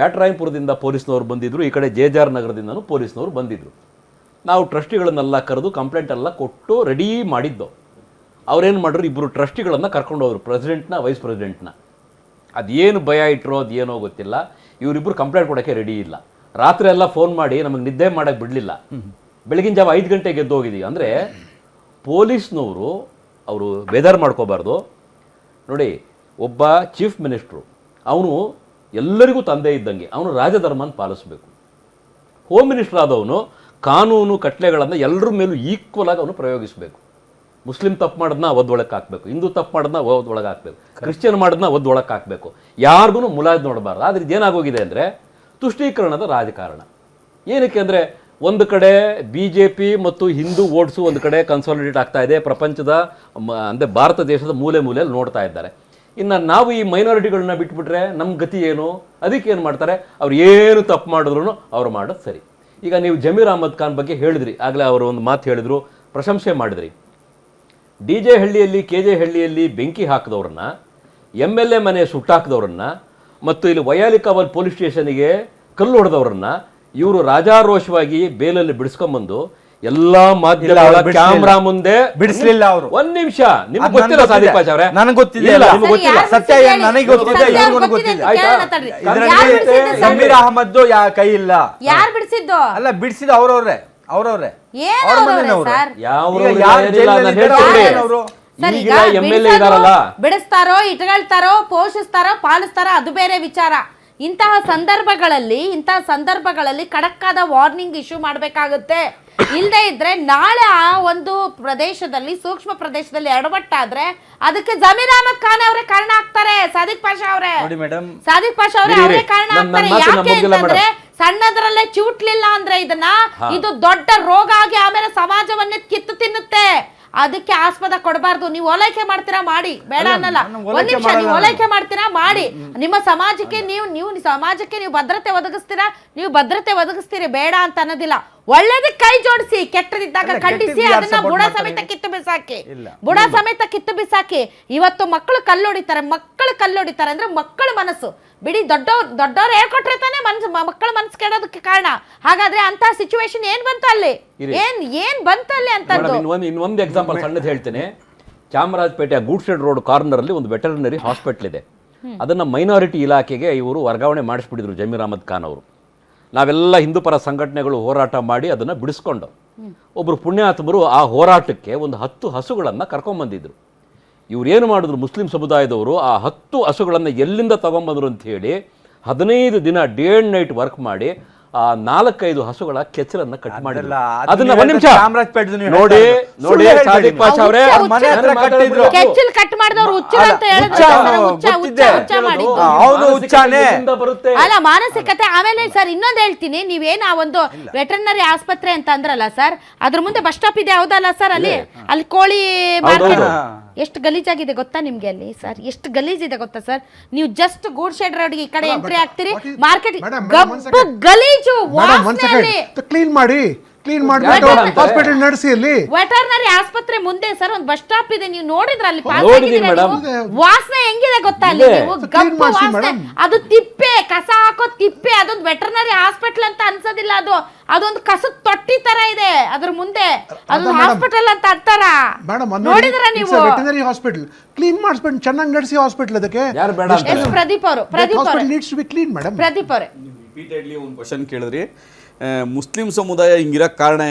ಬ್ಯಾಟರಾಯಪುರದಿಂದ ಪೊಲೀಸ್ನವರು ಬಂದಿದ್ದರು, ಈ ಕಡೆ ಜೆಜಾರ್ ನಗರದಿಂದನೂ ಪೊಲೀಸ್ನವರು ಬಂದಿದ್ದರು. ನಾವು ಟ್ರಸ್ಟಿಗಳನ್ನೆಲ್ಲ ಕರೆದು ಕಂಪ್ಲೇಂಟ್ ಎಲ್ಲ ಕೊಟ್ಟು ರೆಡಿ ಮಾಡಿದ್ದು. ಅವ್ರೇನು ಮಾಡಿದ್ರು, ಇಬ್ಬರು ಟ್ರಸ್ಟಿಗಳನ್ನು ಕರ್ಕೊಂಡು ಹೋದ್ರು, ಪ್ರೆಸಿಡೆಂಟ್ನ ವೈಸ್ ಪ್ರೆಸಿಡೆಂಟ್ನ. ಅದೇನು ಭಯ ಇಟ್ಟರೋ ಅದೇನೋ ಗೊತ್ತಿಲ್ಲ, ಇವರಿಬ್ಬರು ಕಂಪ್ಲೇಂಟ್ ಕೊಡೋಕ್ಕೆ ರೆಡಿ ಇಲ್ಲ. ರಾತ್ರಿ ಎಲ್ಲ ಫೋನ್ ಮಾಡಿ ನಮಗೆ ನಿದ್ದೆ ಮಾಡೋಕ್ಕೆ ಬಿಡಲಿಲ್ಲ. ಬೆಳಗಿನ ಜಾವ 5 ಗಂಟೆಗೆ ಎದ್ದು ಹೋಗಿದ್ದೀವಿ. ಅಂದರೆ ಪೊಲೀಸ್ನವರು ಅವರು ಬೇದಾರು ಮಾಡ್ಕೋಬಾರ್ದು. ನೋಡಿ, ಒಬ್ಬ ಚೀಫ್ ಮಿನಿಸ್ಟ್ರು, ಅವನು ಎಲ್ಲರಿಗೂ ತಂದೆ ಇದ್ದಂಗೆ, ಅವನು ರಾಜಧರ್ಮನ ಪಾಲಿಸಬೇಕು. ಹೋಮ್ ಮಿನಿಸ್ಟರ್ ಆದವನು ಕಾನೂನು ಕಟ್ಲೆಗಳನ್ನು ಎಲ್ಲರ ಮೇಲೂ ಈಕ್ವಲ್ ಆಗಿ ಅವನು ಪ್ರಯೋಗಿಸಬೇಕು. ಮುಸ್ಲಿಂ ತಪ್ಪು ಮಾಡೋದನ್ನ ಒದ್ದೊಳಕ್ಕೆ ಹಾಕಬೇಕು, ಹಿಂದೂ ತಪ್ಪು ಮಾಡೋದನ್ನ ಒದ್ದೊಳಗೆ ಹಾಕಬೇಕು, ಕ್ರಿಶ್ಚಿಯನ್ ಮಾಡೋದನ್ನ ಒದ್ದೊಳಕ್ಕೆ ಹಾಕಬೇಕು, ಯಾರಿಗೂ ಮುಲಾಜ್ ನೋಡಬಾರ್ದು. ಆದರೆ ಇದೇನಾಗೋಗಿದೆ ಅಂದರೆ ತುಷ್ಟೀಕರಣದ ರಾಜಕಾರಣ. ಏನಕ್ಕೆ ಅಂದರೆ ಒಂದು ಕಡೆ BJP ಮತ್ತು ಹಿಂದೂ ವೋಟ್ಸು ಒಂದು ಕಡೆ ಕನ್ಸಾಲಿಡೇಟ್ ಆಗ್ತಾ ಇದೆ, ಪ್ರಪಂಚದ ಅಂದರೆ ಭಾರತ ದೇಶದ ಮೂಲೆ ಮೂಲೆಯಲ್ಲಿ ನೋಡ್ತಾ ಇದ್ದಾರೆ. ಇನ್ನು ನಾವು ಈ ಮೈನಾರಿಟಿಗಳನ್ನ ಬಿಟ್ಬಿಟ್ರೆ ನಮ್ಮ ಗತಿ ಏನು? ಅದಕ್ಕೆ ಏನು ಮಾಡ್ತಾರೆ, ಅವ್ರು ಏನು ತಪ್ಪು ಮಾಡಿದ್ರು ಅವ್ರು ಮಾಡೋದು ಸರಿ. ಈಗ ನೀವು ಜಮೀರ್ ಅಹಮದ್ ಖಾನ್ ಬಗ್ಗೆ ಹೇಳಿದ್ರಿ, ಆಗಲೇ ಅವರು ಒಂದು ಮಾತು ಹೇಳಿದ್ರು, ಪ್ರಶಂಸೆ ಮಾಡಿದ್ರಿ. DJ ಹಳ್ಳಿಯಲ್ಲಿ KJ ಹಳ್ಳಿಯಲ್ಲಿ ಬೆಂಕಿ ಹಾಕಿದವ್ರನ್ನ, MLA ಮನೆ ಸುಟ್ಟಾಕಿದವ್ರನ್ನ ಮತ್ತು ಇಲ್ಲಿ ವಯಾಲಿಕಾವಲ್ ಪೊಲೀಸ್ ಸ್ಟೇಷನ್ಗೆ ಕಲ್ಲು ಹೊಡೆದವ್ರನ್ನ ಇವರು ರಾಜಾರೋಷವಾಗಿ ಬೇಲಲ್ಲಿ ಬಿಡಿಸ್ಕೊಂಡ್ಬಂದು ಎಲ್ಲಾ ಮಾಧ್ಯಮಗಳ ಕ್ಯಾಮ್ರಾ ಮುಂದೆ ಬಿಡಿಸ್ಲಿಲ್ಲ ಅವರು. ಒಂದ್ ನಿಮಿಷ, ನಿಮ್ಗೆ ಗೊತ್ತಿಲ್ಲ ಸಾದಿಕ್ ಪಾಷ ಅವರೇ? ನನಗೆ ಗೊತ್ತಿಲ್ಲ, ಸತ್ಯ ನನಗೆ ಗೊತ್ತಿದೆ, ಇವ್ರಿಗೂ ಗೊತ್ತಿದೆ. ಜಮೀರ್ ಅಹಮದ್ ಕೈ ಇಲ್ಲ. ಯಾರು ಬಿಡಿಸಿದ್ದು? ಅಲ್ಲ, ಬಿಡಿಸಿದ ಅವ್ರವ್ರೆ ಬಿಡಿಸ್ತಾರೋ, ಇಟ್ಕೊಳ್ತಾರೋ, ಪೋಷಿಸ್ತಾರೋ, ಪಾಲಿಸ್ತಾರೋ ಅದು ಬೇರೆ ವಿಚಾರ. ಇಂತಹ ಸಂದರ್ಭಗಳಲ್ಲಿ ಖಡಕ್ ಆದ ವಾರ್ನಿಂಗ್ ಇಶ್ಯೂ ಮಾಡಬೇಕಾಗುತ್ತೆ. ಇಲ್ಲದೆ ಇದ್ರೆ ನಾಳೆ ಆ ಒಂದು ಪ್ರದೇಶದಲ್ಲಿ, ಸೂಕ್ಷ್ಮ ಪ್ರದೇಶದಲ್ಲಿ ಎಡವಟ್ಟಾದ್ರೆ ಅದಕ್ಕೆ ಜಮೀರ್ ಅಹಮದ್ ಖಾನ್ ಅವರೇ ಕಾರಣ ಆಗ್ತಾರೆ. ಸಾದಿಕ್ ಪಾಷಾ ಅವರೇ ಅವರೇ ಕಾರಣ ಆಗ್ತಾರೆ. ಯಾಕೆ ಅಂತಂದ್ರೆ ಸಣ್ಣದ್ರಲ್ಲೇ ಚೂಟ್ಲಿಲ್ಲ ಅಂದ್ರೆ ಇದು ದೊಡ್ಡ ರೋಗ ಆಗಿ ಆಮೇಲೆ ಸಮಾಜವನ್ನೇ ಕಿತ್ತು ತಿನ್ನುತ್ತೆ. ಅದಕ್ಕೆ ಆಸ್ಪದ ಕೊಡಬಾರ್ದು. ನೀವು ಓಲೈಕೆ ಮಾಡ್ತೀರಾ ಮಾಡಿ, ಬೇಡ ಅನ್ನಲ್ಲ. ಒಂದ್ ನಿಮಿಷ, ನೀವು ಓಲೈಕೆ ಮಾಡ್ತೀರಾ ಮಾಡಿ, ನಿಮ್ಮ ಸಮಾಜಕ್ಕೆ ನೀವು ಸಮಾಜಕ್ಕೆ ನೀವು ಭದ್ರತೆ ಒದಗಿಸ್ತೀರಿ, ಬೇಡ ಅಂತ ಅನ್ನೋದಿಲ್ಲ. ಒಳ್ಳೇದಕ್ಕೆ ಕೈ ಜೋಡಿಸಿ, ಕೆಟ್ಟದಿದ್ದಾಗ ಖಂಡಿಸಿ, ಅದನ್ನ ಬುಡ ಸಮೇತ ಕಿತ್ತು ಬಿಸಾಕಿ. ಇವತ್ತು ಮಕ್ಕಳು ಕಲ್ಲೊಡಿತಾರೆ ಅಂದ್ರೆ ಮಕ್ಕಳ ಮನಸ್ಸು ಬಿಡಿ, ದೊಡ್ಡವ್ರು ಹೇಳ್ಕೊಟ್ರೆ ತಾನೇ ಮಕ್ಕಳ ಮನಸ್ಸು ಕೆಡೋದಕ್ಕೆ ಕಾರಣ. ಹಾಗಾದ್ರೆ ಅಂತ ಸಿಚುವೇಶನ್ ಏನ್ ಬಂತು ಅಲ್ಲಿ, ಏನ್ ಬಂತು ಅಲ್ಲಿ ಅಂತ ಇನ್ನೊಂದು ಎಕ್ಸಾಂಪಲ್ ಸಣ್ಣದು ಹೇಳ್ತೇನೆ. ಚಾಮರಾಜಪೇಟೆಯ ಗೂಡ್ಶೆಡ್ ರೋಡ್ ಕಾರ್ನರ್ ಅಲ್ಲಿ ಒಂದು ವೆಟರ್ನರಿ ಹಾಸ್ಪಿಟಲ್ ಇದೆ. ಅದನ್ನ ಮೈನಾರಿಟಿ ಇಲಾಖೆಗೆ ಇವರು ವರ್ಗಾವಣೆ ಮಾಡಿಸ್ಬಿಟ್ಟಿದ್ರು ಜಮೀರ್ ಅಹಮದ್ ಖಾನ್ ಅವರು. ನಾವೆಲ್ಲ ಹಿಂದೂ ಪರ ಸಂಘಟನೆಗಳು ಹೋರಾಟ ಮಾಡಿ ಅದನ್ನು ಬಿಡಿಸ್ಕೊಂಡು, ಒಬ್ಬರು ಪುಣ್ಯಾತ್ಮರು ಆ ಹೋರಾಟಕ್ಕೆ ಒಂದು 10 ಹಸುಗಳನ್ನು ಕರ್ಕೊಂಬಂದಿದ್ರು. ಇವ್ರು ಏನು ಮಾಡಿದ್ರು, ಮುಸ್ಲಿಂ ಸಮುದಾಯದವರು ಆ 10 ಹಸುಗಳನ್ನು ಎಲ್ಲಿಂದ ತಗೊಂಬಂದ್ರು ಅಂತ ಹೇಳಿ 15 ದಿನ ಡೇ ಅಂಡ್ ನೈಟ್ ವರ್ಕ್ ಮಾಡಿ ಆ 4-5 ಹಸುಗಳ ಕೆಚ್ಚಲನ್ನ ಕಟ್ ಮಾಡಿದ್ರು. ಅದನ್ನ ಒಂದ್ ನಿಮಿಷ ನೋಡಿ ಸಾದಿಕ್ ಪಾಷಾ ಅವರೇ, ಅಲ್ಲ ಮಾನಸಿಕತೆ. ಆಮೇಲೆ ಸರ್ ಇನ್ನೊಂದು ಹೇಳ್ತೀನಿ, ನೀವೇನು ಆ ಒಂದು ವೆಟರ್ನರಿ ಆಸ್ಪತ್ರೆ ಅಂತ ಅಂದ್ರಲ್ಲ ಸರ್, ಅದ್ರ ಮುಂದೆ ಬಸ್ ಸ್ಟಾಪ್ ಇದೆ, ಹೌದಲ್ಲ ಸರ್? ಅಲ್ಲಿ ಕೋಳಿ ಮಾರ್ಕೆಟ್ ಎಷ್ಟು ಗಲೀಜಾಗಿದೆ ಗೊತ್ತಾ ನಿಮ್ಗೆ? ಅಲ್ಲಿ ಸರ್ ಎಷ್ಟು ಗಲೀಜಿದೆ ಗೊತ್ತಾ ಸರ್? ನೀವು ಜಸ್ಟ್ ಗೂಡ್ಶೆಡ್ ರೋಡ್ಗೆ ಈ ಕಡೆ ಎಂಟ್ರಿ ಆಗ್ತೀರಿ, ಮಾರ್ಕೆಟ್ ಗಲೀಜು ಕ್ಲೀನ್ ಮಾಡಿ ಹಾಸ್ಪಿಟಲ್ ನಡೆಸಿ. ಅಲ್ಲಿ ವೆಟರ್ನರಿ ಆಸ್ಪತ್ರೆ ಮುಂದೆ ಸರ್ ಒಂದು ಬಸ್ ಸ್ಟಾಪ್ ಇದೆ, ನೀವು ನೋಡಿದ್ರ ಅಲ್ಲಿ ವಾಸನೆ ಹೆಂಗಿದೆ ಗೊತ್ತಾ? ಅಲ್ಲಿ ನೀವು ಗಬ್ಬು ವಾಸನೆ, ಅದು ತಿಪ್ಪೆ, ಕಸ ಹಾಕೋ ತಿಪ್ಪೆ. ಅದೊಂದು ವೆಟರ್ನರಿ ಹಾಸ್ಪಿಟಲ್ ಅಂತ ಅನ್ಸೋದಿಲ್ಲ, ಅದೊಂದು ಕಸದ ತೊಟ್ಟಿ ತರ ಇದೆ ಅದ್ರ ಮುಂದೆ. ಅದೊಂದು ಹಾಸ್ಪಿಟಲ್ ಅಂತ ಅಂತಾರ, ನೋಡಿದ್ರ ನೀವು? ವೆಟರ್ನರಿ ಹಾಸ್ಪಿಟಲ್ ಕ್ಲೀನ್ ಮಾಡಿಸ್ಬಿಟ್ಟು ಚೆನ್ನಾಗಿ ನಡೆಸಿ ಹಾಸ್ಪಿಟಲ್. ಅದಕ್ಕೆ ಪ್ರದೀಪ್ ಅವರು ಪ್ರದೀಪ್ ಅವರೇ ರಿಪೀಟೆಡ್ಲಿ ಒಂದು ಕ್ವಶನ್ ಕೇಳಿದ್ರಿ, ಮುಸ್ಲಿಂ ಸಮುದಾಯ ಹಿಂಗಿರಕ್ಕೆ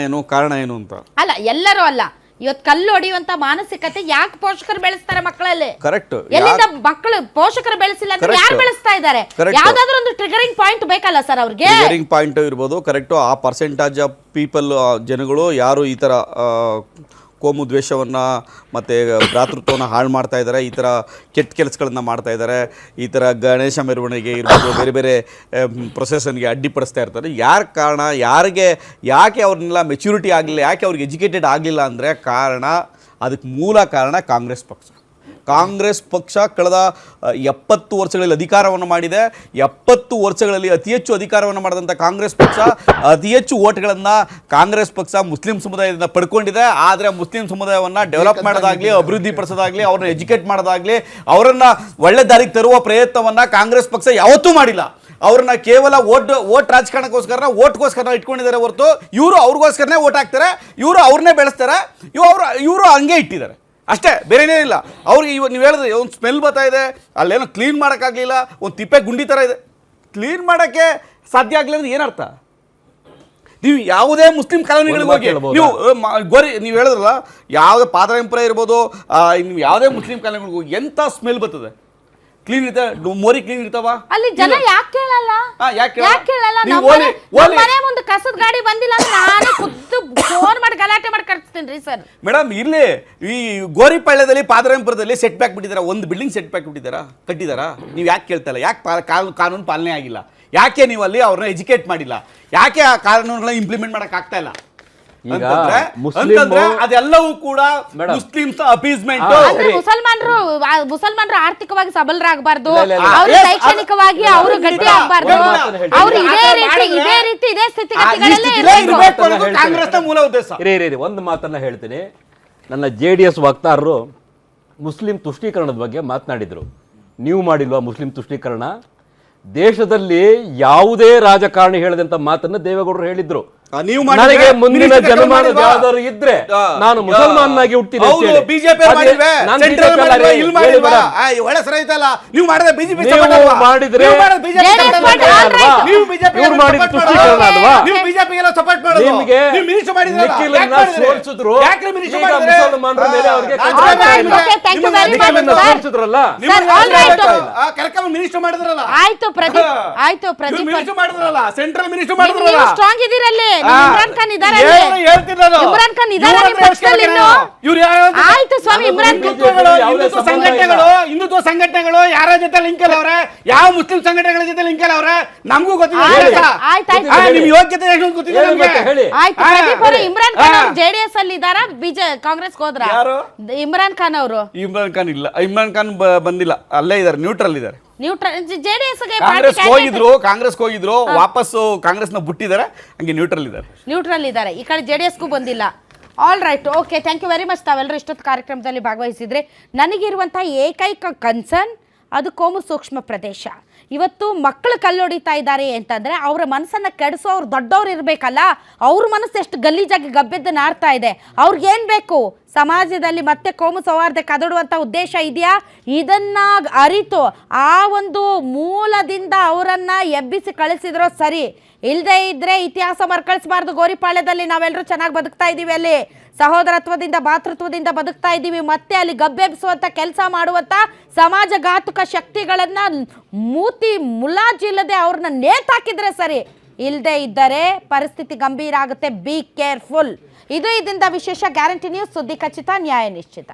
ಕಾರಣ ಏನು ಅಂತ. ಅಲ್ಲ, ಎಲ್ಲರೂ ಅಲ್ಲ. ಇವತ್ತು ಕಲ್ಲು ಹೊಡೆಯುವಂತ ಮಾನಸಿಕತೆ ಯಾಕೆ ಪೋಷಕರು ಬೆಳೆಸ್ತಾರೆ ಮಕ್ಕಳಲ್ಲಿ? ಕರೆಕ್ಟ್. ಎಲ್ಲಿಂದ ಮಕ್ಕಳು ಪೋಷಕರು ಬೆಳೆಸಿಲ್ಲ ಅಂದ್ರೆ ಯಾರು ಬೆಳೆಸ್ತಾ ಇದ್ದಾರೆ? ಯಾವ್ದಾದ್ರು ಒಂದು ಟ್ರಿಗರಿಂಗ್ ಪಾಯಿಂಟ್ ಬೇಕಲ್ಲ ಸರ್ ಅವ್ರಿಗೆ? ಟ್ರಿಗರಿಂಗ್ ಪಾಯಿಂಟ್ ಇರ್ಬೋದು, ಕರೆಕ್ಟ್. ಆ ಪರ್ಸೆಂಟೇಜ್ ಆಫ್ ಪೀಪಲ್, ಜನಗಳು ಯಾರು ಈ ಥರ ಕೋಮು ದ್ವೇಷವನ್ನು ಮತ್ತು ಭ್ರಾತೃತ್ವವನ್ನು ಹಾಳು ಮಾಡ್ತಾ ಇದ್ದಾರೆ, ಈ ಥರ ಕೆಟ್ಟ ಕೆಲಸಗಳನ್ನು ಮಾಡ್ತಾ ಇದ್ದಾರೆ, ಈ ಥರ ಗಣೇಶ ಮೆರವಣಿಗೆ ಇರ್ಬೋದು, ಬೇರೆ ಬೇರೆ ಪ್ರೊಸೆಷನ್ಗೆ ಅಡ್ಡಿಪಡಿಸ್ತಾ ಇರ್ತಾರೆ. ಯಾರು ಕಾರಣ? ಯಾಕೆ ಅವ್ರನ್ನೆಲ್ಲ ಮೆಚ್ಯೂರಿಟಿ ಆಗಲಿಲ್ಲ, ಯಾಕೆ ಅವ್ರಿಗೆ ಎಜುಕೇಟೆಡ್ ಆಗಲಿಲ್ಲ ಅಂದರೆ ಅದಕ್ಕೆ ಮೂಲ ಕಾರಣ ಕಾಂಗ್ರೆಸ್ ಪಕ್ಷ ಕಳೆದ 70 ವರ್ಷಗಳಲ್ಲಿ ಅಧಿಕಾರವನ್ನು ಮಾಡಿದೆ. 70 ವರ್ಷಗಳಲ್ಲಿ ಅತಿ ಹೆಚ್ಚು ಅಧಿಕಾರವನ್ನು ಮಾಡಿದಂಥ ಕಾಂಗ್ರೆಸ್ ಪಕ್ಷ ಅತಿ ಹೆಚ್ಚು ಓಟ್ಗಳನ್ನು ಕಾಂಗ್ರೆಸ್ ಪಕ್ಷ ಮುಸ್ಲಿಂ ಸಮುದಾಯದಿಂದ ಪಡ್ಕೊಂಡಿದೆ. ಆದರೆ ಮುಸ್ಲಿಂ ಸಮುದಾಯವನ್ನು ಡೆವಲಪ್ ಮಾಡೋದಾಗಲಿ, ಅಭಿವೃದ್ಧಿ ಪಡಿಸೋದಾಗಲಿ, ಅವ್ರನ್ನ ಎಜುಕೇಟ್ ಮಾಡೋದಾಗಲಿ, ಅವರನ್ನು ಒಳ್ಳೆ ದಾರಿಗೆ ತರುವ ಪ್ರಯತ್ನವನ್ನು ಕಾಂಗ್ರೆಸ್ ಪಕ್ಷ ಯಾವತ್ತೂ ಮಾಡಿಲ್ಲ. ಅವ್ರನ್ನ ಕೇವಲ ಓಟ್ ರಾಜಕಾರಣಕ್ಕೋಸ್ಕರ ಓಟ್ಗೋಸ್ಕರ ಇಟ್ಕೊಂಡಿದ್ದಾರೆ ಹೊರತು ಇವರು ಅವ್ರಿಗೋಸ್ಕರನೇ ಓಟ್ ಹಾಕ್ತಾರೆ, ಇವರು ಅವ್ರನ್ನೇ ಬೆಳೆಸ್ತಾರೆ, ಇವರು ಹಂಗೆ ಇಟ್ಟಿದ್ದಾರೆ ಅಷ್ಟೇ, ಬೇರೆನೇ ಇಲ್ಲ. ಅವ್ರಿಗೆ ನೀವು ಹೇಳಿದ್ರೆ ಒಂದು ಸ್ಮೆಲ್ ಬರ್ತಾ ಇದೆ, ಅಲ್ಲೇನೋ ಕ್ಲೀನ್ ಮಾಡೋಕ್ಕಾಗಲಿಲ್ಲ, ಒಂದು ತಿಪ್ಪೆ ಗುಂಡಿ ಥರ ಇದೆ, ಕ್ಲೀನ್ ಮಾಡೋಕ್ಕೆ ಸಾಧ್ಯ ಆಗಲಿಲ್ಲ ಅಂದ್ರೆ ಏನರ್ಥ? ನೀವು ಯಾವುದೇ ಮುಸ್ಲಿಂ ಕಾಲೋನಿಗಳಿಗೆ ಹೋಗಿ ನೀವು ನೀವು ಹೇಳಿದ್ರಲ್ಲ, ಯಾವುದೇ ಪಾದರಂಪರೆ ಇರ್ಬೋದು, ನೀವು ಯಾವುದೇ ಮುಸ್ಲಿಂ ಕಾಲೋನಿಗಳಿಗೆ ಹೋಗಿ ಎಂಥ ಸ್ಮೆಲ್ ಬರ್ತದೆ, ಕ್ಲೀನ್ ಇರ್ತಾವೆ, ಮೋರಿ ಕ್ಲೀನ್ ಇರ್ತಾವ ಅಲ್ಲಿ ಜನ ಯಾಕೆ ಕೇಳಲ್ಲ? ಯಾಕೆ ಕೇಳಲ್ಲ? ನೀವು ನಮ್ಮ ಮನೆ ಮುಂದೆ ಕಸದ ಗಾಡಿ ಬಂದಿಲ್ಲ ಅಂದ್ರೆ ನಾನು ಖುದ್ದು ಫೋನ್ ಮಾಡಿ ಗಲಾಟೆ ಮಾಡಿ ಕಳಿಸ್ತೀನಿ ಸರ್. ಮೇಡಮ್ ಇಲ್ಲಿ ಈ ಗೋರಿಪಾಳ್ಯದಲ್ಲಿ ಪಾದರಂಪುರದಲ್ಲಿ ಸೆಟ್ ಬ್ಯಾಕ್ ಬಿಟ್ಟಿದ್ದಾರೆ, ಒಂದು ಬಿಲ್ಡಿಂಗ್ ಸೆಟ್ ಬ್ಯಾಕ್ ಕಟ್ಟಿದಾರಾ? ನೀವು ಯಾಕೆ ಕೇಳ್ತಾ ಇಲ್ಲ? ಯಾಕೆ ಕಾನೂನು ಪಾಲನೆ ಆಗಿಲ್ಲ? ಯಾಕೆ ನೀವು ಅಲ್ಲಿ ಅವ್ರನ್ನ ಎಜುಕೇಟ್ ಮಾಡಿಲ್ಲ? ಯಾಕೆ ಆ ಕಾನೂನುಗಳನ್ನ ಇಂಪ್ಲಿಮೆಂಟ್ ಮಾಡಕ್ ಆಗ್ತಾ ಇಲ್ಲ? ಅಂತಂದ್ರೆ ಅದೆಲ್ಲವೂ ಕೂಡ ಮುಸ್ಲಿಮ್ಸ್ ಅಪೀಸ್ಮೆಂಟ್. ಮುಸಲ್ಮಾನರು ಆರ್ಥಿಕವಾಗಿ ಸಬಲರಾಗಬಾರ್ದು, ಅವರು ಶೈಕ್ಷಣಿಕವಾಗಿ ಅವರು ಗಟ್ಟಿ ಆಗಬಾರ್ದು, ಅವರು ಇದೇ ರೀತಿ ಇದೇ ಸ್ಥಿತಿಗತಿಗಳಲ್ಲೇ ಕಾಂಗ್ರೆಸ್ನ ಮೂಲ ಉದ್ದೇಶ. ಒಂದು ಮಾತನ್ನ ಹೇಳ್ತೀನಿ, ನನ್ನ JDS ವಕ್ತಾರರು ಮುಸ್ಲಿಂ ತುಷ್ಟೀಕರಣದ ಬಗ್ಗೆ ಮಾತನಾಡಿದ್ರು. ನೀವು ಮಾಡಿಲ್ವಾ ಮುಸ್ಲಿಂ ತುಷ್ಟೀಕರಣ? ದೇಶದಲ್ಲಿ ಯಾವುದೇ ರಾಜಕಾರಣಿ ಹೇಳಿದಂತ ಮಾತನ್ನ ದೇವೇಗೌಡರು ಹೇಳಿದ್ರು. ನನಗೆ ಮುಂದಿನ ಜನ್ಮಾನದ ಯಾವ್ದಾದ್ರು ಇದ್ರೆ ನಾನು ಮುಸಲ್ಮಾನಾಗಿ ಹುಟ್ಟಿದೆ. ಆಯ್ತು ಪ್ರದೀಪ್ ಸೆಂಟ್ರಲ್ ಮಿನಿಸ್ಟರ್ ಮಾಡಿದ್ರಲ್ಲ, ಸ್ಟ್ರಾಂಗ್ ಇದೀರಲ್ಲಿ. ಇಮ್ರಾನ್ ಖಾನ್ ಇದಾರೆ, ಇಮ್ರಾನ್ ಖಾನ್ ಇದಾರೆ ನಿಮ್ಮ ಪಕ್ಷದಲ್ಲಿ. ಆಯ್ತು ಸ್ವಾಮಿ, ಇಮ್ರಾನ್ ಹಿಂದುತ್ವ ಸಂಘಟನೆಗಳು ಯಾರ ಜೊತೆ ಲಿಂಕ್ ಅಲ್ಲ ಅವ್ರೆ, ಯಾವ ಮುಸ್ಲಿಂ ಸಂಘಟನೆಗಳ ಜೊತೆ ಲಿಂಕ್ ಅಲ್ಲ ಅವ್ರೆ, ನಮಗೂ ಗೊತ್ತಿದೆ. ನಿಮ್ ಯೋಗ್ಯತೆ ಗೊತ್ತಿದೆ ನಮ್ಗೆ. ಆಯ್ತು ಪ್ರದೀಪ್ ಅವರು, ಇಮ್ರಾನ್ ಖಾನ್ ಅವರು JDS ಅಲ್ಲಿ ಇದಾರ, ಕಾಂಗ್ರೆಸ್ ಹೋದ್ರ? ಇಮ್ರಾನ್ ಖಾನ್ ಅವರು? ಇಮ್ರಾನ್ ಖಾನ್ ಇಲ್ಲ, ಇಮ್ರಾನ್ ಖಾನ್ ಬಂದಿಲ್ಲ, ಅಲ್ಲೇ ಇದಾರೆ, ನ್ಯೂಟ್ರಲ್ ಇದಾರೆ. ಕಾಂಗ್ರೆಸ್ ಹೋಗಿದ್ರು, ವಾಪಸ್ ಕಾಂಗ್ರೆಸ್ನ ಬಿಟ್ಟಿದ್ದಾರೆ, ಹಂಗೆ ನ್ಯೂಟ್ರಲ್ ಇದ್ದಾರೆ. ಈ ಕಡೆ JDSಗೂ ಬಂದಿಲ್ಲ. All right, okay, thank you very much. ತಾವೆಲ್ಲರೂ ಇಷ್ಟೊತ್ತು ಕಾರ್ಯಕ್ರಮದಲ್ಲಿ ಭಾಗವಹಿಸಿದ್ರೆ. ನನಗಿರುವಂಥ ಏಕೈಕ ಕನ್ಸರ್ನ್ ಅದು ಕೋಮು ಸೂಕ್ಷ್ಮ ಪ್ರದೇಶ. ಇವತ್ತು ಮಕ್ಕಳು ಕಲ್ಲೊಡಿತಾ ಇದ್ದಾರೆ ಅಂತಂದರೆ ಅವರ ಮನಸ್ಸನ್ನು ಕೆಡಿಸೋ ಅವ್ರು ದೊಡ್ಡವ್ರು ಇರಬೇಕಲ್ಲ. ಅವ್ರ ಮನಸ್ಸು ಎಷ್ಟು ಗಲೀಜಾಗಿ ಗಬ್ಬೆದ್ದು ನಾಡ್ತಾ ಇದೆ. ಅವ್ರಿಗೇನು ಬೇಕು? ಸಮಾಜದಲ್ಲಿ ಮತ್ತೆ ಕೋಮು ಸೌಹಾರ್ದ ಕದಡುವಂಥ ಉದ್ದೇಶ ಇದೆಯಾ? ಇದನ್ನು ಅರಿತು ಆ ಒಂದು ಮೂಲದಿಂದ ಅವರನ್ನು ಎಬ್ಬಿಸಿ ಕಳಿಸಿದ್ರೋ ಸರಿ. ಇಲ್ಲದೇ ಇದ್ದರೆ ಇತಿಹಾಸ ಮರುಕಳಿಸಬಾರ್ದು. ಗೋರಿಪಾಳ್ಯದಲ್ಲಿ ನಾವೆಲ್ಲರೂ ಚೆನ್ನಾಗಿ ಬದುಕ್ತಾ ಇದ್ದೀವಿ, ಅಲ್ಲಿ ಸಹೋದರತ್ವದಿಂದ ಭಾತೃತ್ವದಿಂದ ಬದುಕ್ತಾ ಇದ್ದೀವಿ. ಮತ್ತೆ ಅಲ್ಲಿ ಗಬ್ಬೆಬ್ಬಿಸುವಂಥ ಕೆಲಸ ಮಾಡುವಂಥ ಸಮಾಜಘಾತುಕ ಶಕ್ತಿಗಳನ್ನು ಮುಲಾಜಿಲ್ಲದೆ ಅವ್ರನ್ನ ನೇತಾಕಿದ್ರೆ ಸರಿ. ಇಲ್ಲದೆ ಇದ್ದರೆ ಪರಿಸ್ಥಿತಿ ಗಂಭೀರ ಆಗುತ್ತೆ. Be careful. ಇದು ಇದರಿಂದ ವಿಶೇಷ ಗ್ಯಾರಂಟಿ ನ್ಯೂಸ್. ಸುದ್ದಿ ಖಚಿತ, ನ್ಯಾಯ ನಿಶ್ಚಿತ.